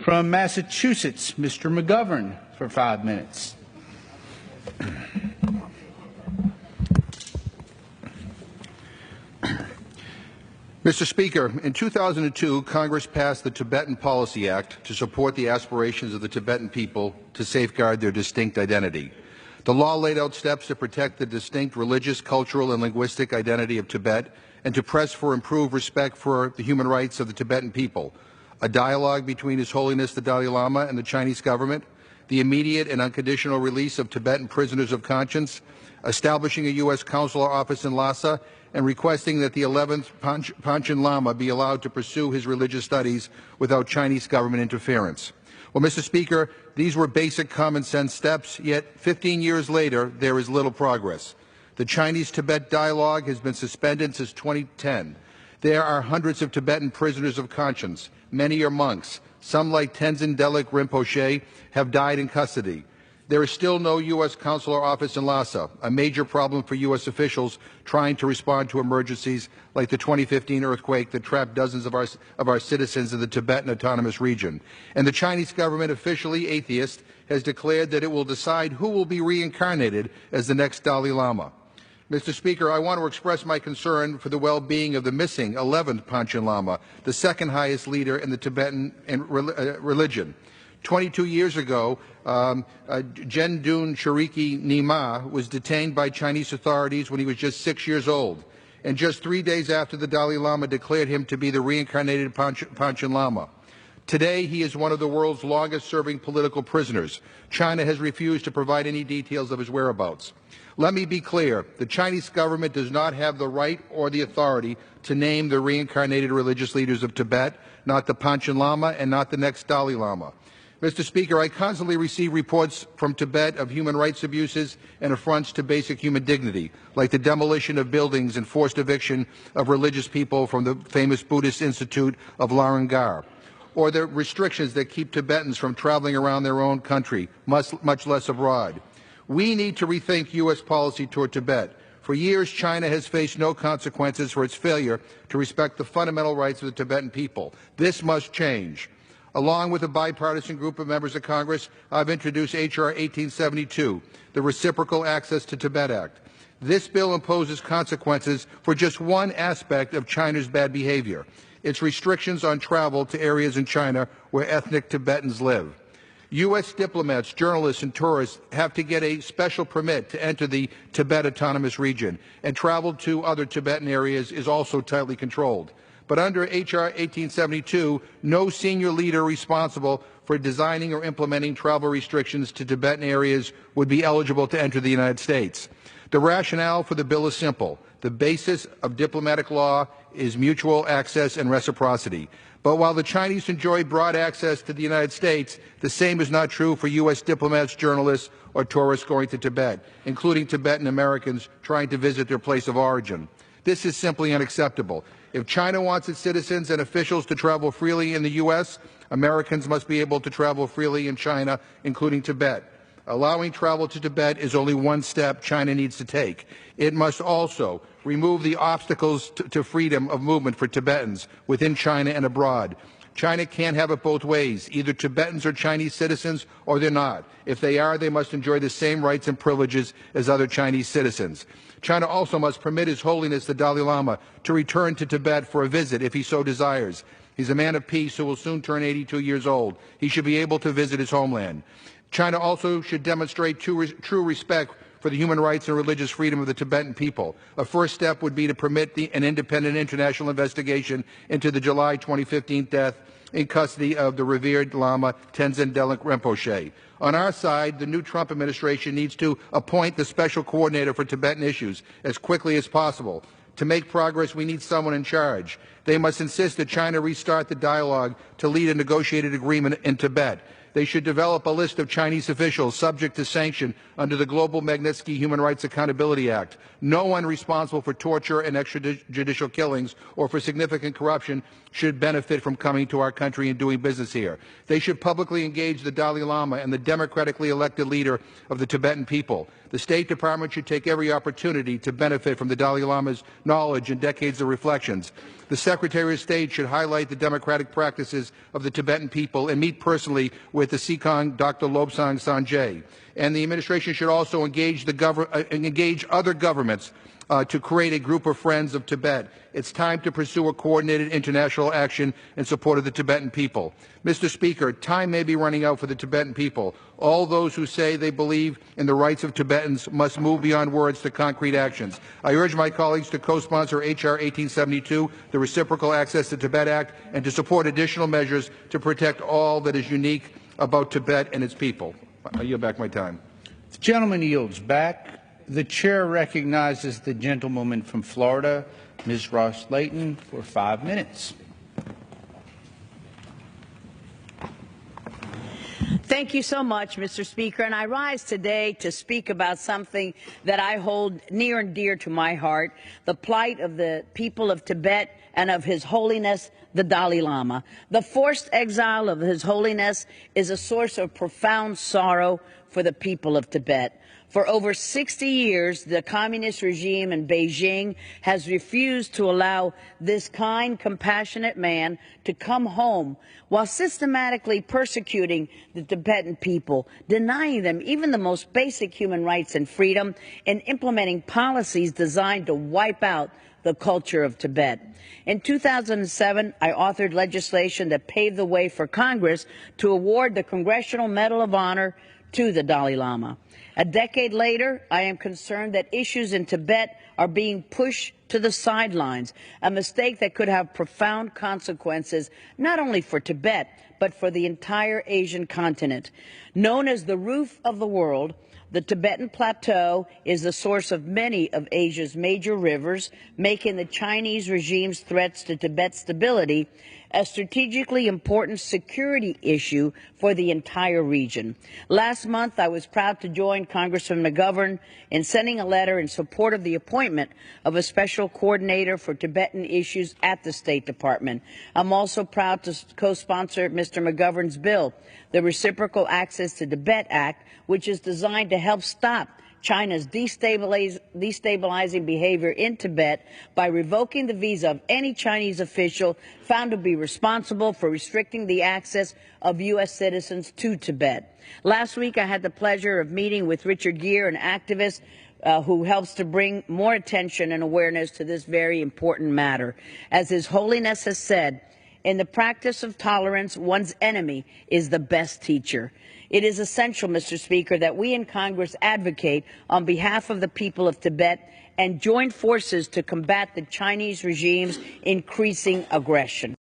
From Massachusetts, Mr. McGovern for 5 minutes. Mr. Speaker, in 2002, Congress passed the Tibetan Policy Act to support the aspirations of the Tibetan people to safeguard their distinct identity. The law laid out steps to protect the distinct religious, cultural, and linguistic identity of Tibet and to press for improved respect for the human rights of the Tibetan people, a dialogue between His Holiness the Dalai Lama and the Chinese government, the immediate and unconditional release of Tibetan prisoners of conscience, establishing a U.S. consular office in Lhasa, and requesting that the 11th Panchen Lama be allowed to pursue his religious studies without Chinese government interference. Well, Mr. Speaker, these were basic common sense steps, yet 15 years later, there is little progress. The Chinese-Tibet dialogue has been suspended since 2010. There are hundreds of Tibetan prisoners of conscience. Many are monks. Some, like Tenzin Delek Rinpoche, have died in custody. There is still no U.S. consular office in Lhasa, a major problem for U.S. officials trying to respond to emergencies like the 2015 earthquake that trapped dozens of our citizens in the Tibetan Autonomous Region. And the Chinese government, officially atheist, has declared that it will decide who will be reincarnated as the next Dalai Lama. Mr. Speaker, I want to express my concern for the well-being of the missing 11th Panchen Lama, the second highest leader in the Tibetan religion. 22 years ago, Gendun Chiriki Nyima was detained by Chinese authorities when he was just 6 years old. And just 3 days after the Dalai Lama declared him to be the reincarnated Panchen Lama. Today, he is one of the world's longest-serving political prisoners. China has refused to provide any details of his whereabouts. Let me be clear. The Chinese government does not have the right or the authority to name the reincarnated religious leaders of Tibet, not the Panchen Lama and not the next Dalai Lama. Mr. Speaker, I constantly receive reports from Tibet of human rights abuses and affronts to basic human dignity, like the demolition of buildings and forced eviction of religious people from the famous Buddhist Institute of Larangar, or the restrictions that keep Tibetans from traveling around their own country, much less abroad. We need to rethink U.S. policy toward Tibet. For years, China has faced no consequences for its failure to respect the fundamental rights of the Tibetan people. This must change. Along with a bipartisan group of members of Congress, I've introduced H.R. 1872, the Reciprocal Access to Tibet Act. This bill imposes consequences for just one aspect of China's bad behavior, its restrictions on travel to areas in China where ethnic Tibetans live. U.S. diplomats, journalists, and tourists have to get a special permit to enter the Tibet Autonomous Region, and travel to other Tibetan areas is also tightly controlled. But under H.R. 1872, no senior leader responsible for designing or implementing travel restrictions to Tibetan areas would be eligible to enter the United States. The rationale for the bill is simple. The basis of diplomatic law is mutual access and reciprocity. But while the Chinese enjoy broad access to the United States, the same is not true for U.S. diplomats, journalists, or tourists going to Tibet, including Tibetan Americans trying to visit their place of origin. This is simply unacceptable. If China wants its citizens and officials to travel freely in the U.S., Americans must be able to travel freely in China, including Tibet. Allowing travel to Tibet is only one step China needs to take. It must also remove the obstacles to freedom of movement for Tibetans within China and abroad. China can't have it both ways. Either Tibetans are Chinese citizens or they're not. If they are, they must enjoy the same rights and privileges as other Chinese citizens. China also must permit His Holiness the Dalai Lama to return to Tibet for a visit if he so desires. He's a man of peace who will soon turn 82 years old. He should be able to visit his homeland. China also should demonstrate true respect for the human rights and religious freedom of the Tibetan people. A first step would be to permit an independent international investigation into the July 2015 death in custody of the revered Lama Tenzin Delek Rinpoche. On our side, the new Trump administration needs to appoint the special coordinator for Tibetan issues as quickly as possible. To make progress, we need someone in charge. They must insist that China restart the dialogue to lead a negotiated agreement in Tibet. They should develop a list of Chinese officials subject to sanction under the Global Magnitsky Human Rights Accountability Act. No one responsible for torture and extrajudicial killings or for significant corruption should benefit from coming to our country and doing business here. They should publicly engage the Dalai Lama and the democratically elected leader of the Tibetan people. The State Department should take every opportunity to benefit from the Dalai Lama's knowledge and decades of reflections. The Secretary of State should highlight the democratic practices of the Tibetan people and meet personally with the Sikong Dr. Lobsang Sanjay. And the administration should also engage other governments to create a group of friends of Tibet. It's time to pursue a coordinated international action in support of the Tibetan people. Mr. Speaker, time may be running out for the Tibetan people. All those who say they believe in the rights of Tibetans must move beyond words to concrete actions. I urge my colleagues to co-sponsor H.R. 1872, the Reciprocal Access to Tibet Act, and to support additional measures to protect all that is unique about Tibet and its people. I yield back my time. The gentleman yields back. The chair recognizes the gentlewoman from Florida, Ms. Ross-Layton, for 5 minutes. Thank you so much, Mr. Speaker. And I rise today to speak about something that I hold near and dear to my heart, the plight of the people of Tibet and of His Holiness, the Dalai Lama. The forced exile of His Holiness is a source of profound sorrow for the people of Tibet. For over 60 years, the communist regime in Beijing has refused to allow this kind, compassionate man to come home while systematically persecuting the Tibetan people, denying them even the most basic human rights and freedom, and implementing policies designed to wipe out the culture of Tibet. In 2007, I authored legislation that paved the way for Congress to award the Congressional Medal of Honor to the Dalai Lama. A decade later, I am concerned that issues in Tibet are being pushed to the sidelines, a mistake that could have profound consequences not only for Tibet, but for the entire Asian continent. Known as the roof of the world, the Tibetan Plateau is the source of many of Asia's major rivers, making the Chinese regime's threats to Tibet's stability a strategically important security issue for the entire region. Last month, I was proud to join Congressman McGovern in sending a letter in support of the appointment of a special coordinator for Tibetan issues at the State Department. I'm also proud to co-sponsor Mr. McGovern's bill, the Reciprocal Access to Tibet Act, which is designed to help stop China's destabilizing behavior in Tibet by revoking the visa of any Chinese official found to be responsible for restricting the access of U.S. citizens to Tibet. Last week, I had the pleasure of meeting with Richard Gere, an activist who helps to bring more attention and awareness to this very important matter. As His Holiness has said, in the practice of tolerance, one's enemy is the best teacher. It is essential, Mr. Speaker, that we in Congress advocate on behalf of the people of Tibet and join forces to combat the Chinese regime's increasing aggression.